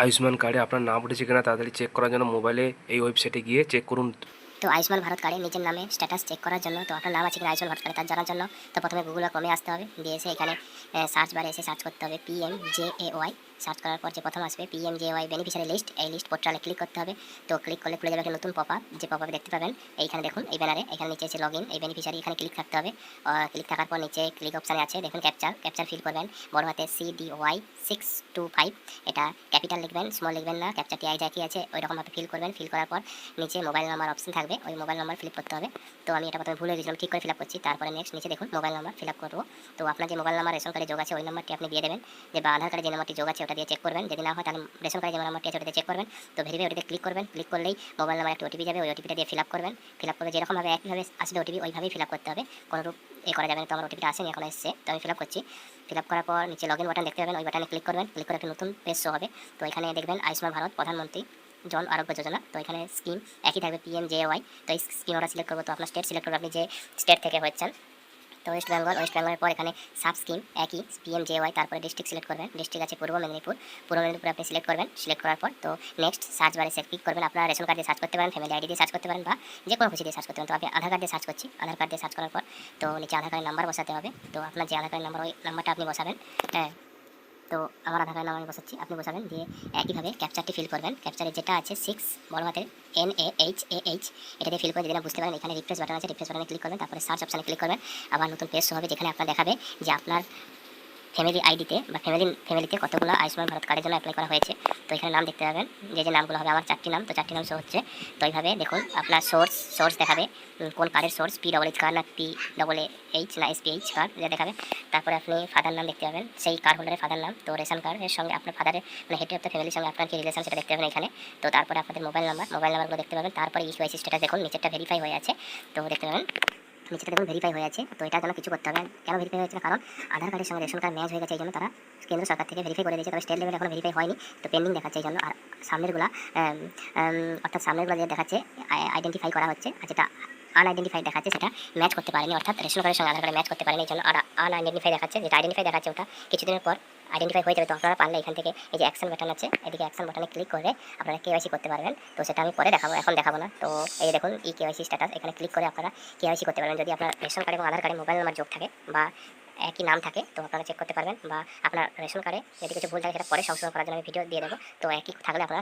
আয়ুষ্মান কার্ডে আপনার নাম উঠেছে কিনা তাড়াতাড়ি চেক করার জন্য মোবাইলে এই ওয়েবসাইটে গিয়ে চেক করুন। তো আয়ুষ্মান ভারত কার্ডে নিজের নামে স্ট্যাটাস চেক করার জন্য তো আপনার নাম আছে কিনা আয়ুষ্মান ভারত কার্ডে তার জানার জন্য তো প্রথমে গুগল বা ক্রোমে আসতে হবে, দিয়ে এসে এখানে সার্চ বারে এসে সার্চ করতে হবে PMJAY। সার্চ করার পর যে প্রথম আসবে PMJAY বেনিফিশিয়ারি লিস্ট, এই লিস্ট পোর্টালে ক্লিক করতে হবে। তো ক্লিক করলে খুলে যাবে একটা নতুন পপ আপ, যে পপ আপে দেখতে পাবেন এইখানে দেখুন এই ব্যানারে, এখানে নিচে এসে লগ ইন এই বেনিফিশিয়ারি, এখানে ক্লিক থাকতে হবে। ক্লিক থাকার পর নিচে ক্লিক অপশানে আছে দেখুন ক্যাপচার ফিল করবেন বড় হাতে CDY625, এটা ক্যাপিটাল লিখবেন, স্মল লিখবেন না, ক্যাপচারটি আই কি আছে ওই রকমভাবে ফিল করবেন। ফিল করার পর নিচে মোবাইল নাম্বার অপশন থাকবে, ওই মোবাইল নাম্বার ফিল করতে হবে। তো আমি এটা প্রথমে ভুলে গেছিলাম, ঠিক করে ফিল আপ করছি। তারপরে নেক্সট নিচে দেখুন মোবাইল নাম্বার ফিল আপ করবো। তো আপনার যে মোবাইল নাম্বার রেশন কার্ডে যোগ আছে ওই নাম্বারটি আপনি দিয়ে দেবেন, যে বা আধার কার্ডে যে নাম্বারটি যোগ আছে ওটা দিয়ে চেক করবেন। যদি না হয় তাহলে রেশন কার্ডে যে নাম্বারটি আছে ওটা দিয়ে চেক করবেন। তো ভেরিফাই ওটিতে ক্লিক করবেন, ক্লিক করলেই মোবাইল নাম্বার একটা ওটিপি যাবে, ওই ওটিপিটা দিয়ে ফিল আপ করবেন। ফিল আপ করে যেরকমভাবে একইভাবে আসবে ওটিপি ওইভাবেই ফিল আপ করতে হবে, কোনো রূপ করা যাবে না। তো আমার ওটিপিটা আসেনি, এখন এসছে, তো আমি ফিল আপ করছি। ফিল আপ করার পর নিচে লগ ইন বাটন দেখতে পাবেন, ওই বাটনে ক্লিক করবেন। ক্লিক করে একটা নতুন পেজ শো হবে। তো এখানে দেখবেন আয়ুষ্মান ভারত প্রধানমন্ত্রী জন আরোগ্য যোজনা। তো এখানে স্কিম একই থাকবে PMJAY। তো এই স্কিম ওরা সিলেক্ট করবো। তো আপনার স্টেট সিলেক্ট করবে, আপনি যে স্টেট থেকে হচ্ছেন। তো ওয়েস্ট বেঙ্গলের পর এখানে সাব স্কিম একই PMJAY, তারপরে ডিস্ট্রিক্ট সিলেক্ট করবেন। ডিস্ট্রিক্ট আছে পূর্ব মেদিনীপুর আপনি সিলেক্ট করবেন। সিলেক্ট করার পর তো নেক্সট সার্চ বারে ক্লিক করবেন। আপনারা রেশন কার্ড দিয়ে সার্চ করতে পারেন, ফ্যামিলি আইডি দিয়ে সার্চ করতে পারেন, বা যে কোনো খুশি দিয়ে সার্চ করতে পারেন। তো আমি আধার কার্ড দিয়ে সার্চ করছি। আধার কার্ড দিয়ে সার্চ করার পর তো নিচে আধার কার্ডের নাম্বার বসাতে হবে। তো আপনার যে আধার কার্ডের নাম্বার ওই নাম্বারটা আপনি বসাবেন। হ্যাঁ, তো আমার আধার কার্ড নাম আমি বসাচ্ছি, আপনি বসাবেন। দিয়ে একইভাবে ক্যাপচারটি ফিল করবেন। ক্যাপচারে যেটা আছে 6 NAHAH, এটা দিয়ে ফিল করে যদি না বুঝতে পারেন এখানে রিফ্রেশ বাটন আছে, রিফ্রেশ বাটনে ক্লিক করবেন। তারপরে সার্চ অপশানে ক্লিক করবেন। আবার নতুন পেজ হবে যেখানে আপনার দেখাবে যে আপনার ফ্যামিলি আইডিতে বা ফ্যামিলিতে কতগুলো আয়ুষ্মান ভারত কার্ডের জন্য অ্যাপ্লাই করা হয়েছে। তো এখানে নাম দেখতে পাবেন, যে নামগুলো হবে, আমার 4টি নাম, তো 4টি নাম শো হচ্ছে। তো এইভাবে দেখুন আপনার সোর্স দেখাবে, কোন কার্ডের সোর্স, PHH কার্ড না PHH না SPH কার্ড, এটা দেখাবে। তারপরে আপনি ফাদার নাম দেখতে পাবেন, সেই কার্ড হোল্ডারের ফাদার নাম। তো রেশন কার্ডের সঙ্গে আপনার ফাদারের মানে হেড অফ দ্য ফ্যামিলির সঙ্গে আপনার কি রিলেশন সেটা দেখতে পাবেন এখানে। তো তারপরে আপনাদের মোবাইল নাম্বারগুলো দেখতে পাবেন। তারপরে ইউআইসি স্ট্যাটাস দেখুন, নিচেরটা ভেরিফাই হয়ে আছে, তো দেখতে পাবেন নিচেটা দেখুন ভেরিফাই হয়ে আছে। তো এটার জন্য কিছু করতে হবে, কেন ভেরিফাই হয়েছে, কারণ আধার কার্ডের সঙ্গে রেশন কার্ড ম্যাচ হয়ে গেছে, এই জন্য তারা কেন্দ্র সরকার থেকে ভেরিফাই করে দিয়েছে। তবে স্টেট লেভেলে এখনো ভেরিফাই হয়নি, তো পেন্ডিং দেখাচ্ছে এই জন্য। আর সামনেরগুলা অর্থাৎ সামনেরগুলো যে দেখাচ্ছে আইডেন্টিফাই করা হচ্ছে, আর যেটা আনআইডেন্টিফাইড দেখাচ্ছে সেটা ম্যাচ করতে পারেনি, অর্থাৎ রেশন কার্ডের সঙ্গে আধার কার্ডে ম্যাচ করতে পারেনি, এই জন্য আর আনআইডেন্টিফাই দেখাচ্ছে। যেটা আইডেন্টিফাই দেখাচ্ছে ওটা কিছুদিনের পর আইডেন্টিফাই হয়ে যাবে। তো আপনারা পারলে এখান থেকে এই যে অ্যাকশন বাটন আছে, এদিকে অ্যাকশন বাটনে ক্লিক করে আপনারা KYC করতে পারবেন। তো সেটা আমি পরে দেখাবো, এখন দেখাবো না। তো এই দেখুন KYC স্ট্যাটাস, এখানে ক্লিক করে আপনারা KYC করতে পারবেন। যদি আপনার রেশন কার্ড এবং আধার কার্ডে মোবাইল নাম্বার যোগ থাকে বা একই নাম থাকে তো আপনারা চেক করতে পারবেন, বা আপনার রেশন কার্ডে যদি কিছু ভুল থাকে সেটা পরে সংশোধন করার জন্য আমি ভিডিও দিয়ে দেবো। তো একই থাকলে আপনারা